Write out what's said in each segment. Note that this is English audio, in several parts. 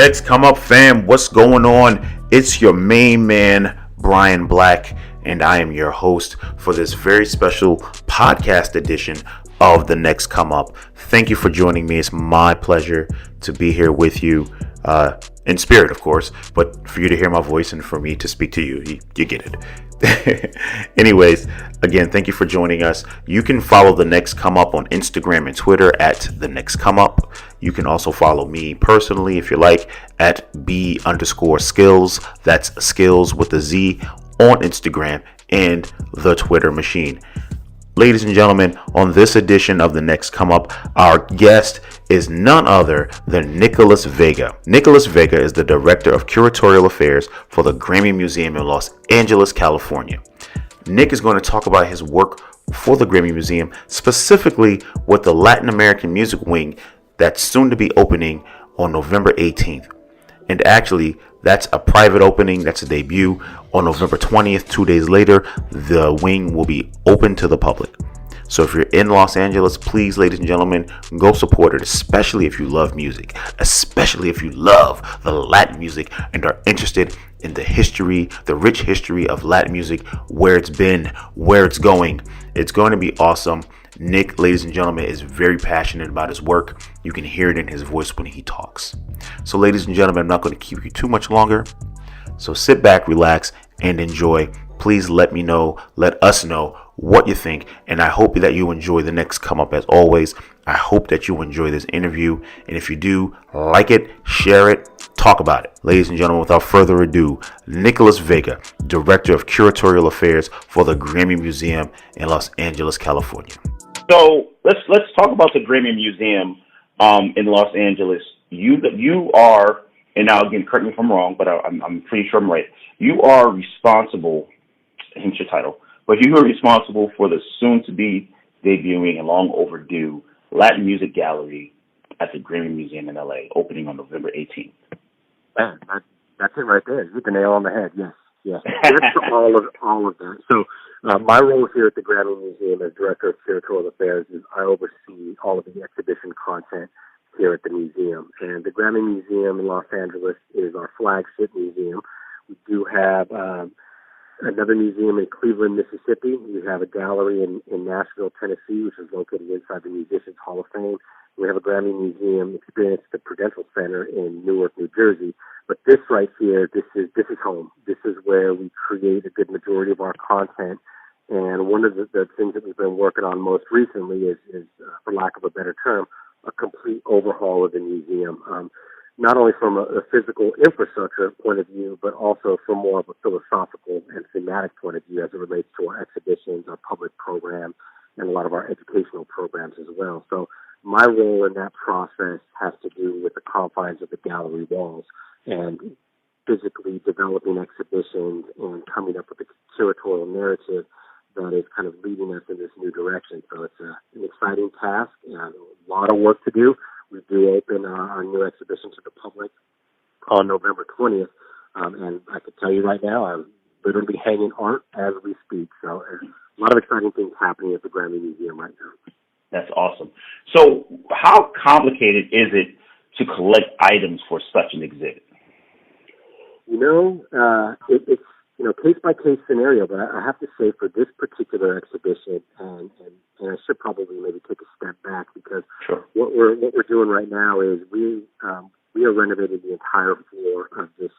X come up fam, what's going on? It's your main man, Brian Black, and I am your host for this very special podcast edition of The Next Come Up. Thank you for joining me. It's my pleasure to be here with you, in spirit, of course, but for you to hear my voice and for me to speak to you, you get it. Anyways, again, thank you for joining us. You can follow The Next Come Up on Instagram and Twitter at The Next Come Up. You can also follow me personally if you like at B_skills. That's skills with a Z on Instagram and the Twitter machine. Ladies and gentlemen, on this edition of The Next Come Up, our guest is none other than Nicholas Vega. Nicholas Vega is the Director of Curatorial Affairs for the Grammy Museum in Los Angeles, California. Nick is going to talk about his work for the Grammy Museum, specifically with the Latin American Music Wing that's soon to be opening on November 18th. And actually, that's a private opening. That's a debut. On November 20th, 2 days later, the wing will be open to the public. So if you're in Los Angeles, please, ladies and gentlemen, go support it, especially if you love music, especially if you love the Latin music and are interested in the history, the rich history of Latin music, where it's been, where it's going. It's going to be awesome. Nick, ladies and gentlemen, is very passionate about his work. You can hear it in his voice when he talks. So, ladies and gentlemen, I'm not going to keep you too much longer. So sit back, relax, and enjoy. Please let us know what you think. And I hope that you enjoy The Next Come Up as always. I hope that you enjoy this interview. And if you do, like it, share it, talk about it. Ladies and gentlemen, without further ado, Nicholas Vega, Director of Curatorial Affairs for the Grammy Museum in Los Angeles, California. So let's talk about the Grammy Museum in Los Angeles. You are, and now again, correct me if I'm wrong, but I'm pretty sure I'm right. You are responsible, hence your title, but you are responsible for the soon-to-be debuting and long overdue Latin Music Gallery at the Grammy Museum in LA, opening on November 18th. Man, that's it right there. You hit the nail on the head. Yes. That's all of that. So my role here at the Grammy Museum as Director of Curatorial Affairs is I oversee all of the exhibition content here at the museum. And the Grammy Museum in Los Angeles is our flagship museum. We do have another museum in Cleveland, Mississippi. We have a gallery in Nashville, Tennessee, which is located inside the Musicians Hall of Fame. We have a Grammy Museum experience at the Prudential Center in Newark, New Jersey. But this right here, this is home. This is where we create a good majority of our content. And one of the things that we've been working on most recently is for lack of a better term, a complete overhaul of the museum. Not only from a physical infrastructure point of view, but also from more of a philosophical and thematic point of view as it relates to our exhibitions, our public programs, and a lot of our educational programs as well. So my role in that process has to do with the confines of the gallery walls and physically developing exhibitions and coming up with a curatorial narrative that is kind of leading us in this new direction. So it's an exciting task and a lot of work to do. We do open our new exhibition to the public on November 20th. And I can tell you right now, I'm literally hanging art as we speak. So a lot of exciting things happening at the Grammy Museum right now. That's awesome. So how complicated is it to collect items for such an exhibit? It's case by case scenario, but I have to say for this particular exhibition, and I should probably maybe take a step back because Sure. what we're doing right now is we are renovating the entire floor of this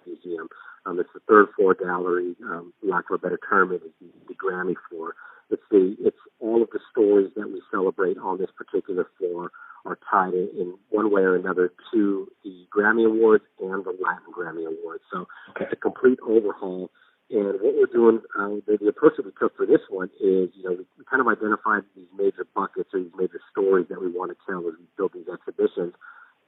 museum. It's the third floor gallery. For lack of a better term, it is the Grammy floor. It's all of the stories that we celebrate on this particular floor are tied in one way or another to the Grammy Awards and the Latin Grammy Awards. So It's a complete overhaul. And what we're doing, the approach that we took for this one is, we kind of identified these major buckets or these major stories that we want to tell as we build these exhibitions.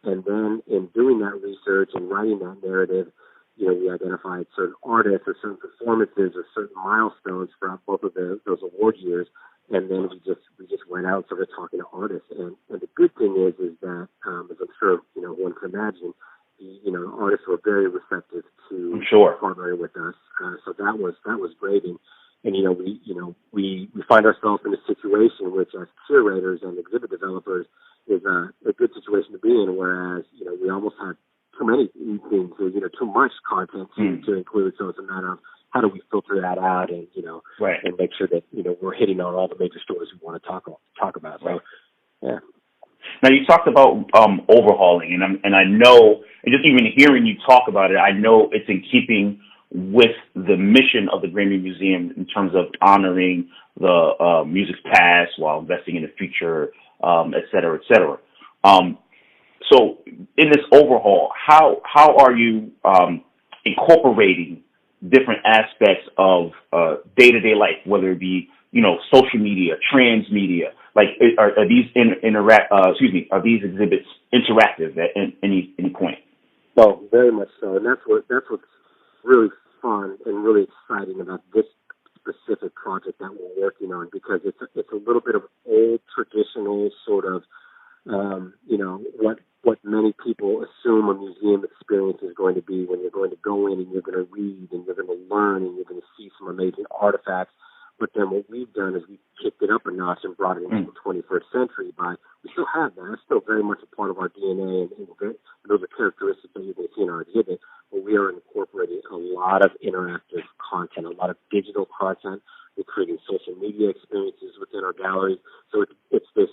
And then in doing that research and writing that narrative, we identified certain artists or certain performances or certain milestones for both of those award years. And then we just went out and started talking to artists. And the good thing is that, as I'm sure, one can imagine, artists were very receptive to partnering with us. So that was great. And And we find ourselves in a situation which, as curators and exhibit developers, is a good situation to be in. Whereas we almost have too many things, too much content to include. So it's a matter of how do we filter that out and and make sure that we're hitting on all the major stories we want to talk about. So yeah. Now you talked about overhauling, and I know, and just even hearing you talk about it, I know it's in keeping with the mission of the Grammy Museum in terms of honoring the music's past while investing in the future, et cetera, et cetera. So in this overhaul, how are you incorporating different aspects of day-to-day life, whether it be social media, transmedia? Like, are these are these exhibits interactive at any point? Oh, very much so, and that's what's really fun and really exciting about this specific project that we're working on, because it's a little bit of old traditional sort of what many people assume a museum experience is going to be when you're going to go in and you're going to read and you're going to learn and you're going to see some amazing artifacts. But then what we've done is we've kicked it up a notch and brought it into the 21st century we still have that. It's still very much a part of our DNA, and those are characteristics that you can see in our exhibit. But we are incorporating a lot of interactive content, a lot of digital content. We're creating social media experiences within our galleries. So it's this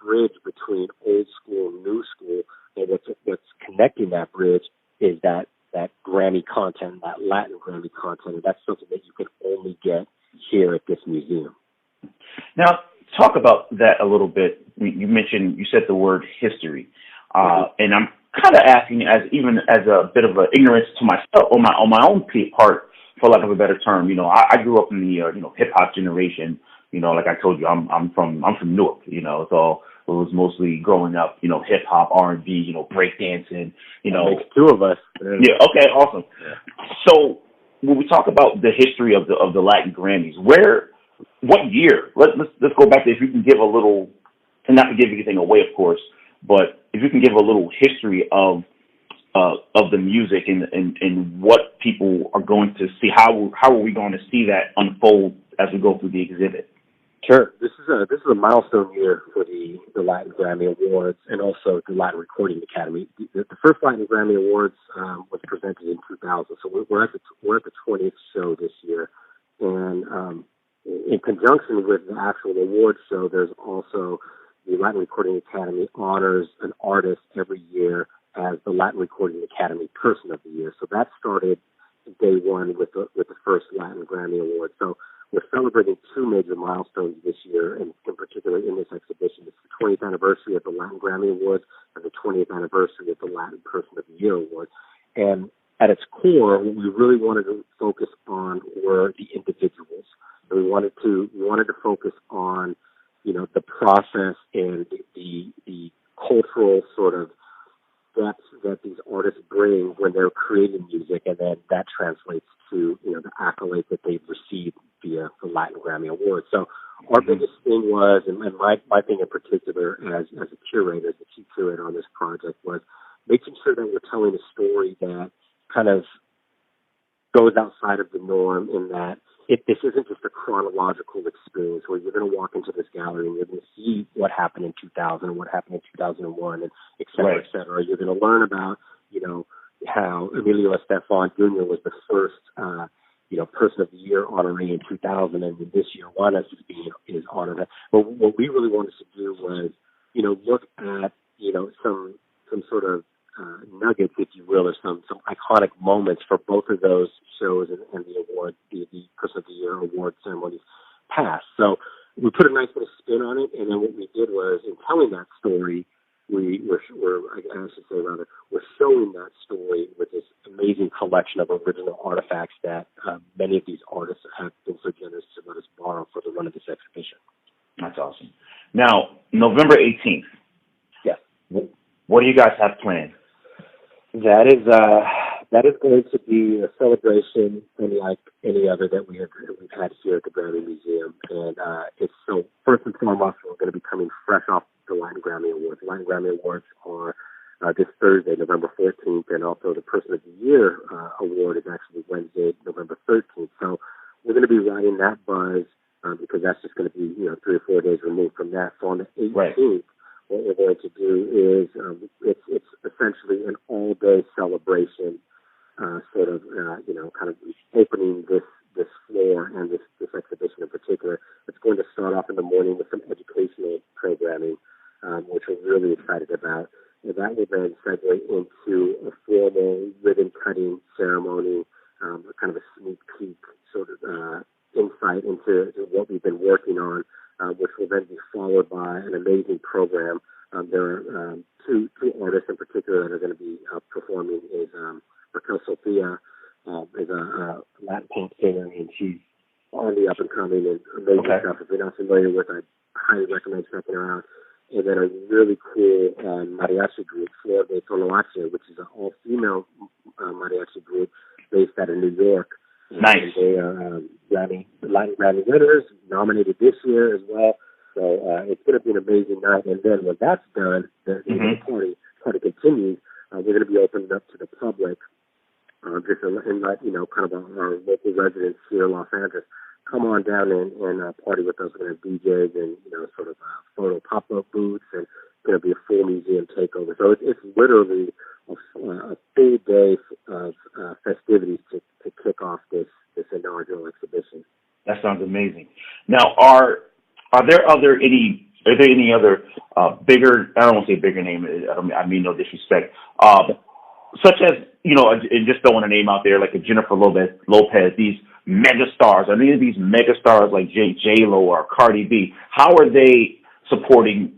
bridge between old school and new school, and what's connecting that bridge is that Grammy content, that Latin Grammy content, and that's something that you can only get here at this museum. Now, talk about that a little bit. You said the word history, and I'm kind of asking as a bit of an ignorance to myself on my own part, for lack of a better term. I grew up in the hip hop generation. Like I told you, I'm from Newark. So it was mostly growing up, hip hop, R&B, breakdancing. Makes two of us. Yeah. Okay. Awesome. Yeah. So when we talk about the history of the Latin Grammys, what year? Let's go back to, if you can give a little, and not to give anything away, of course, but if you can give a little history of the music and what people are going to see, how are we going to see that unfold as we go through the exhibit? Sure. This is a milestone year for the Latin Grammy Awards and also the Latin Recording Academy. The first Latin Grammy Awards was presented in 2000, so we're at the 20th show this year, and in conjunction with the actual award show, there's also the Latin Recording Academy honors an artist every year as the Latin Recording Academy Person of the Year. So that started day one with the first Latin Grammy Award. So we're celebrating two major milestones this year, and in particular in this exhibition. It's the 20th anniversary of the Latin Grammy Awards and the 20th anniversary of the Latin Person of the Year Award. And at its core, what we really wanted to focus on were the individuals. And we wanted to focus on, the process and the cultural sort of depth that these artists bring when they're creating music, and then that translates to, the accolade that they've received via the Latin Grammy Awards. So our biggest thing was, and my thing in particular as a curator, as the chief curator on this project, was making sure that we're telling a story that kind of goes outside of the norm, in that this isn't just a chronological experience where you're going to walk into this gallery and you're going to see what happened in 2000 and what happened in 2001 and et cetera, right. et cetera. You're going to learn about, how Emilio Estefan Jr. was the first, Person of the Year honoree in 2000, and this year Juanes is honored. But what we really wanted to do was, look at, some sort of nuggets, if you will, or some iconic moments for both of those shows and the award, the Person of the Year award ceremonies past. So we put a nice little spin on it, and then what we did was, in telling that story, we're showing that story with this amazing collection of original artifacts that many of these artists have been so generous to let us borrow for the run of this exhibition. That's awesome. Now, November 18th. Yes. What do you guys have planned? That is going to be a celebration unlike any other that we've had here at the Grammy Museum, and it's so first and foremost we're going to be coming fresh off the Latin Grammy Awards. The Latin Grammy Awards are this Thursday, November 14th, and also the Person of the Year award is actually Wednesday, November 13th. So we're going to be riding that buzz because that's just going to be 3 or 4 days removed from that. So on the 18th, right. what we're going to do is it's essentially an all-day celebration, sort of kind of opening this floor and this exhibition in particular. It's going to start off in the morning with some educational programming, which we're really excited about. And that will then segue into a formal ribbon-cutting ceremony, kind of a sneak peek sort of insight into what we've been working on, which will then be followed by an amazing program. There are two artists in particular that are going to be performing. Is Raquel Sophia is a Latin pop singer, and she's on the up and coming and amazing stuff. If you're not familiar with, I highly recommend checking her out. And then a really cool mariachi group, Flor de Toloache, which is an all-female mariachi group based out of New York. Nice. And they are Latin Grammy winners, nominated this year as well. So it's going to be an amazing night. And then when that's done, the party continues. We're going to be opening up to the public, just to let kind of our local residents here in Los Angeles come on down and party with us. We're going to have DJs and sort of photo pop-up booths, and going to be a full museum takeover. So it's literally a full day of festivities to kick off this inaugural exhibition. That sounds amazing. Now, are there any other bigger? I don't want to say bigger name. I mean no disrespect. Such as and just throwing a name out there like a Jennifer Lopez. These mega stars. I mean, these mega stars like J-Lo or Cardi B. How are they supporting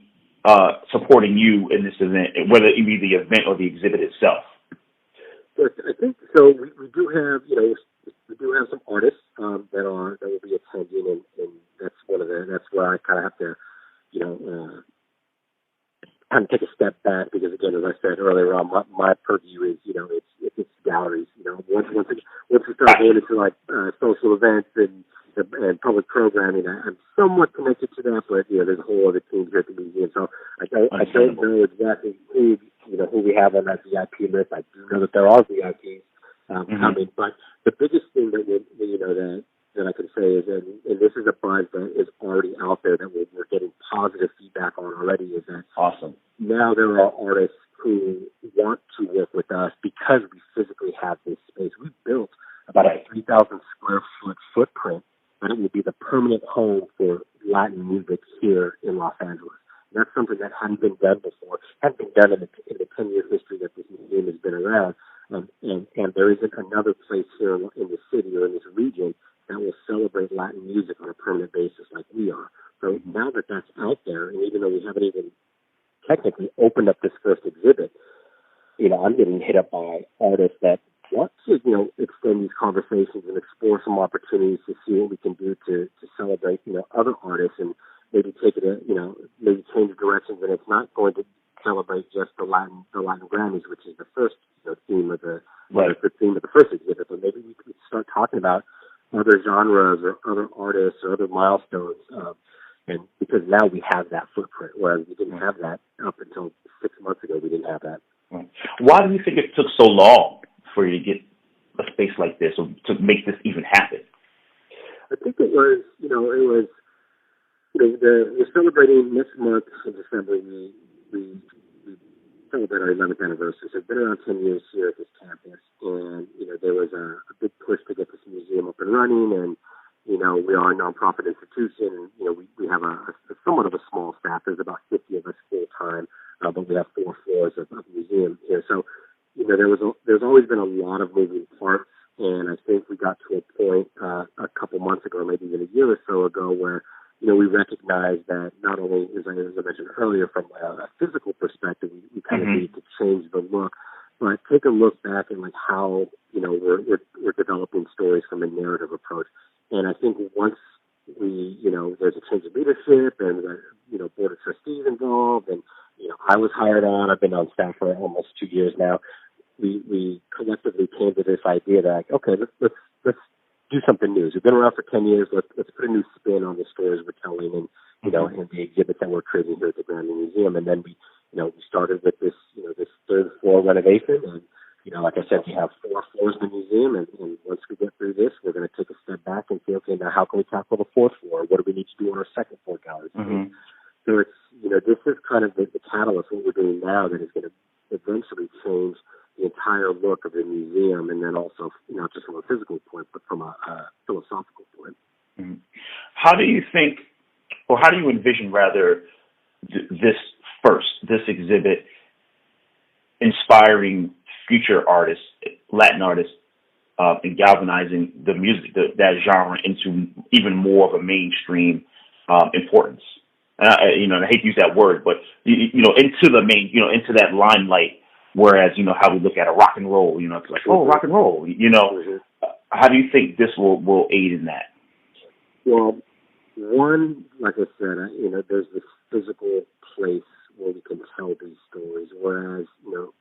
you in this event, whether it be the event or the exhibit itself? I think so. We do have we do have some artists that will be attending, and that's where I kind of have to kind of take a step back because, again, as I said earlier on, my purview is it's galleries. Once we start going into like social events and public programming, I'm somewhat connected to that, but there's a whole other team here at the museum, so I don't know exactly who we have on that VIP list. I do know that there are VIPs coming, but the biggest thing that I can say is, and this is a buzz that is already out there that we're getting positive feedback on already, is that awesome. Now there are artists who want to work with us because we physically have this space. We built about a 3,000 square foot footprint, and it will be the permanent home for Latin music here in Los Angeles. And that's something that hadn't been done before, hadn't been done in the 10-year history that this museum has been around. And there isn't another place here in the city or in this region that will celebrate Latin music on a permanent basis like we are. So now that that's out there, and even though we haven't even technically opened up this first exhibit, I'm getting hit up by artists that want to, extend these conversations and explore some opportunities to see what we can do to celebrate, other artists and maybe take it, maybe change directions. And it's not going to celebrate just the Latin Grammys, which is the first theme of the theme of the first exhibit, but maybe we could start talking about other genres or other artists or other milestones, and because now we have that footprint, whereas we didn't have that up until 6 months ago. We didn't have that. Why do you think it took so long for you to get a space like this, or to make this even happen? I think it was, we're celebrating next month in December. We celebrate our 11th anniversary. So it's been around 10 years here at this campus, and there was a big push to get this museum up and running, and we are a nonprofit institution, and we have a somewhat of a small staff. There's about 50 of us full time, but we have 4 floors of museum here. So there's always been a lot of moving parts, and I think we got to a point a couple months ago, maybe even a year or so ago, where we recognize that not only, as I mentioned earlier, from a physical perspective, we kind of need to change the look, but take a look back at like how we're developing stories from a narrative approach. And I think once there's a change of leadership and board of trustees involved, and I was hired on. I've been on staff for almost 2 years now. We collectively came to this idea that okay, let's do something new. We've been around for 10 years. Let's put a new spin on the stories we're telling, and and the exhibits that we're creating here at the Grammy Museum. And then we started with this this third floor renovation, and like I said, we have 4 floors in the museum, and once we get through this, we're going to take a step back and say, okay, now how can we tackle the 4th floor? What do we need to do on our 2nd floor gallery? Mm-hmm. So it's, this is kind of the catalyst, what we're doing now, that is going to eventually change the entire look of the museum, and then also, not just from a physical point, but from a philosophical point. Mm-hmm. How do you think, or how do you envision, rather, this exhibit inspiring future artists, Latin artists, and galvanizing the music, that genre, into even more of a mainstream importance? I hate to use that word, but into the main, into that limelight. Whereas, how we look at a rock and roll, it's like, oh, rock and roll. How do you think this will aid in that? Well, one, like I said, there's this physical place where we can tell these stories. Whereas,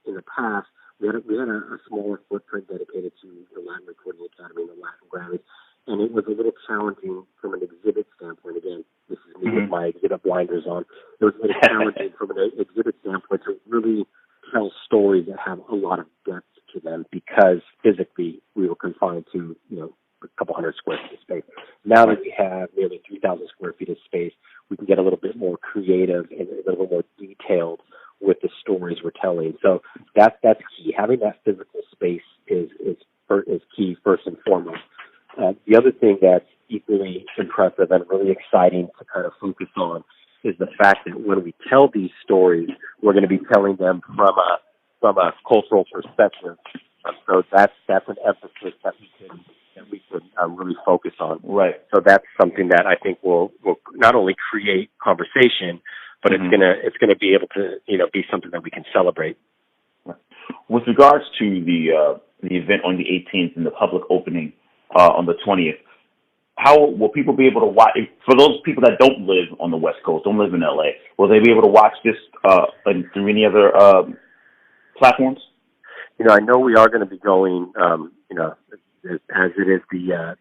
in the past, we had a smaller footprint dedicated to the Latin Recording Academy and the Latin Grammys, and it was a little challenging from an exhibit standpoint. Again, this is me with my exhibit blinders on. It was a little challenging from an exhibit standpoint to really tell stories that have a lot of depth to them, because physically we were confined to, a couple hundred square feet of space. Now that we have nearly 3,000 square feet of space, we can get a little bit more creative and a little more detailed with the stories we're telling. So that's key. Having that physical space is key, first and foremost. The other thing that's equally impressive and really exciting to kind of focus on is the fact that when we tell these stories, we're going to be telling them from a cultural perspective. So that's an emphasis that we could really focus on. Right. So that's something that I think will not only create conversation, but it's gonna be able to be something that we can celebrate. With regards to the event on the 18th and the public opening on the 20th, how will people be able to watch? For those people that don't live on the West Coast, don't live in LA, will they be able to watch this through any other platforms? I know we are going to be going, as it is the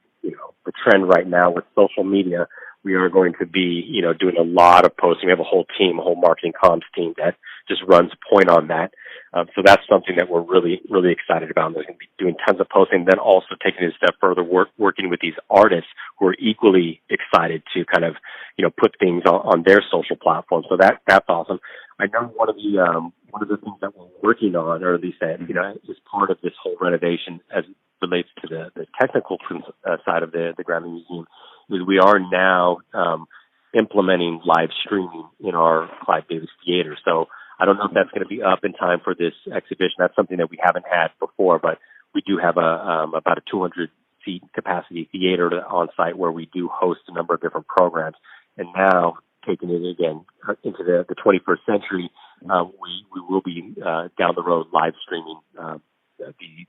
trend right now with social media. We are going to be, doing a lot of posting. We have a whole marketing comms team that just runs point on that. So that's something that we're really, really excited about. They're going to be doing tons of posting, then also taking it a step further, working with these artists who are equally excited to kind of, put things on their social platforms. So that's awesome. I know one of the things that we're working on, or at least that, is part of this whole renovation as it relates to the technical side of the Grammy Museum, is we are now implementing live streaming in our Clive Davis Theater. So I don't know if that's going to be up in time for this exhibition. That's something that we haven't had before, but we do have about a 200-seat capacity theater on site where we do host a number of different programs. And now, taking it again into the 21st century, we will be down the road live streaming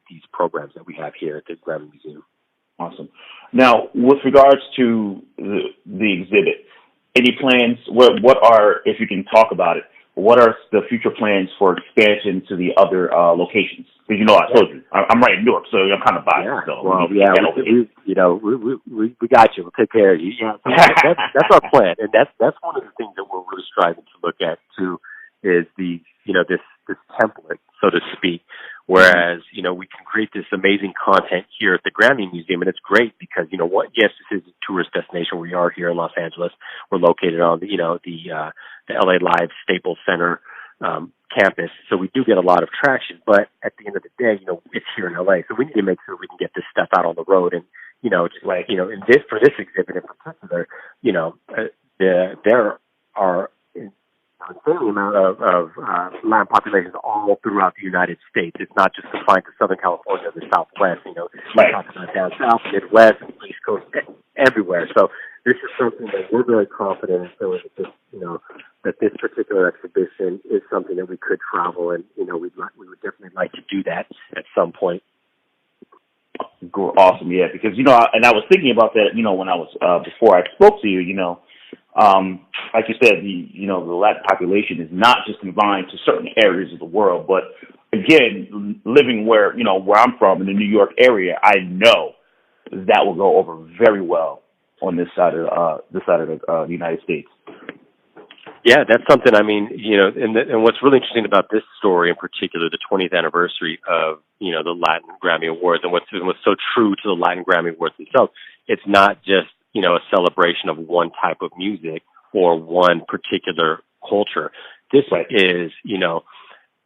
these programs that we have here at the Grammy Museum. Awesome. Now, with regards to the exhibit, any plans? What are, if you can talk about it, what are the future plans for expansion to the other locations? Because I told you, I'm right in Newark, so I'm kind of biased. Yeah. So well, we got you. We'll take care of you. Yeah, so that's our plan, and that's one of the things that we're really striving to look at too, is this template, so to speak. Whereas, we can create this amazing content here at the Grammy Museum, and it's great because, yes, this is a tourist destination. We are here in Los Angeles. We're located on the LA Live Staples Center campus, so we do get a lot of traction. But at the end of the day, it's here in LA, so we need to make sure we can get this stuff out on the road. And for this exhibit in particular, there are an insane amount of Latin populations all throughout the United States. It's not just confined to Southern California or the Southwest. We're talking about down South, Midwest, East Coast, everywhere. So this is something that we're very confident in. So that this particular exhibition is something that we could travel, and we would definitely like to do that at some point. Awesome, yeah. Because and I was thinking about that. When I was before I spoke to you, like you said, the Latin population is not just confined to certain areas of the world, but again, living where I'm from in the New York area, I know that will go over very well on this side of the United States. Yeah, that's something, I mean, and what's really interesting about this story in particular, the 20th anniversary of, the Latin Grammy Awards, and what's so true to the Latin Grammy Awards themselves, it's not just, a celebration of one type of music or one particular culture. This is,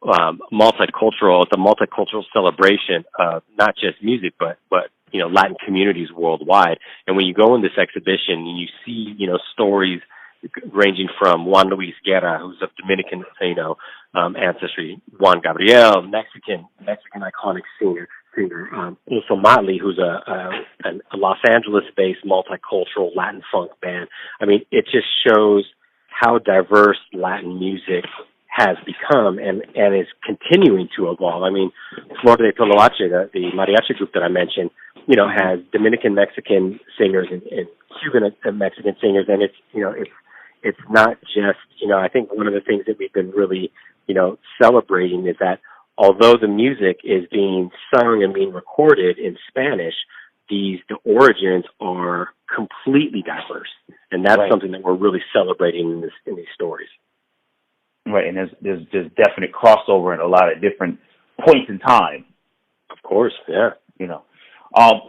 multicultural. It's a multicultural celebration of not just music, but Latin communities worldwide. And when you go in this exhibition, you see, stories ranging from Juan Luis Guerra, who's of Dominican, ancestry, Juan Gabriel, Mexican iconic singer, also Motley, who's a Los Angeles-based multicultural Latin funk band. I mean, it just shows how diverse Latin music has become and is continuing to evolve. I mean, Flor de Toloache, the mariachi group that I mentioned, has Dominican Mexican singers and Cuban Mexican singers, and it's not just, I think one of the things that we've been really, celebrating is that although the music is being sung and being recorded in Spanish, the origins are completely diverse, and that's something that we're really celebrating in these stories. Right, and there's definite crossover in a lot of different points in time. Of course, yeah.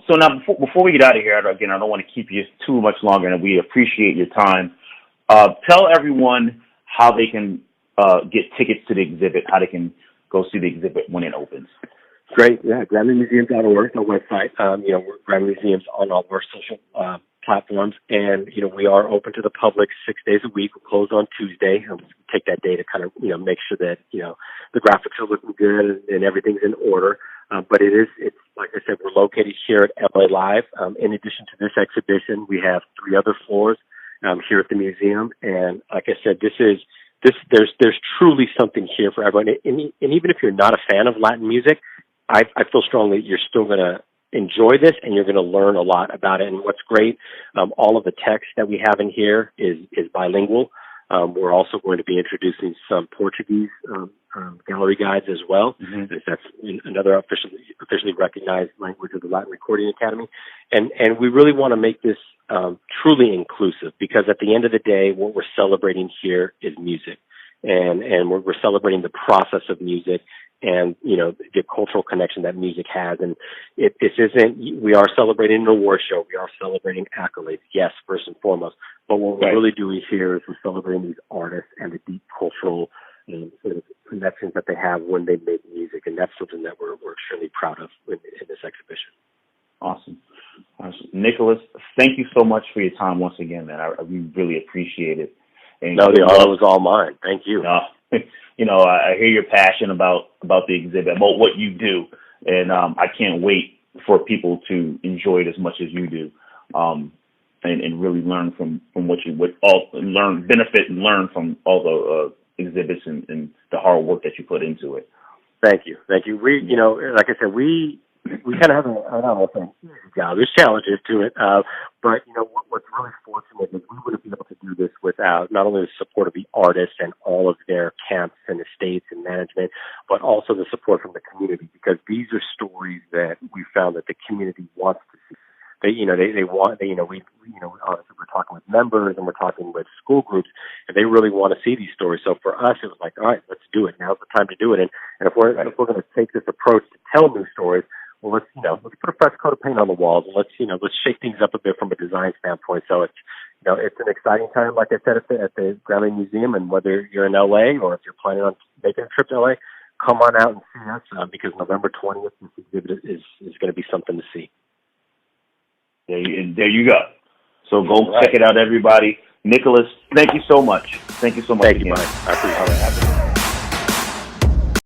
So now before we get out of here, again, I don't want to keep you too much longer, and we appreciate your time. Tell everyone how they can get tickets to the exhibit, how they can go see the exhibit when it opens. Great, yeah, GrammyMuseum.org, our website. We're Grammy Museums on all of our social platforms, and we are open to the public 6 days a week. We'll close on Tuesday. Take that day to kind of make sure that the graphics are looking good and everything's in order. But it's like I said, we're located here at LA Live. In addition to this exhibition, we have 3 other floors here at the museum, and like I said, there's truly something here for everyone. And even if you're not a fan of Latin music, I feel strongly that you're still going to enjoy this and you're going to learn a lot about it. And what's great, all of the text that we have in here is bilingual. We're also going to be introducing some Portuguese gallery guides as well. Mm-hmm. That's another officially recognized language of the Latin Recording Academy. And we really want to make this truly inclusive, because at the end of the day, what we're celebrating here is music. And we're celebrating the process of music and, the cultural connection that music has. And we are celebrating an award show. We are celebrating accolades, yes, first and foremost. But what we're really doing here is we're celebrating these artists and the deep cultural sort of connections that they have when they make music. And that's something that we're extremely proud of in this exhibition. Awesome. Nicholas, thank you so much for your time once again, man. We really appreciate it. And no, the honor was all mine. Thank you. I hear your passion about the exhibit, about what you do, and I can't wait for people to enjoy it as much as you do, and really learn from what you benefit and learn from all the exhibits and the hard work that you put into it. Thank you. We, like I said, we kind of have I don't know if it's an easy job. There's challenges to it, but what's really fortunate is we wouldn't be able to do this without not only the support of the artists and all of their camps and estates and management, but also the support from the community, because these are stories that we found that the community wants to see. Honestly, we're talking with members and we're talking with school groups, and they really want to see these stories. So for us, it was like, all right, let's do it. Now's the time to do it. And if we're going to take this approach to tell new stories, well, let's put a fresh coat of paint on the walls, and let's shake things up a bit from a design standpoint. So it's an exciting time, like I said, at the Grammy Museum, and whether you're in LA or if you're planning on making a trip to LA, come on out and see us, because November 20th, this exhibit is going to be something to see. There you go. So go check it out, everybody. Nicholas, thank you so much. Thank you so much. Thank you, Mike. I appreciate it.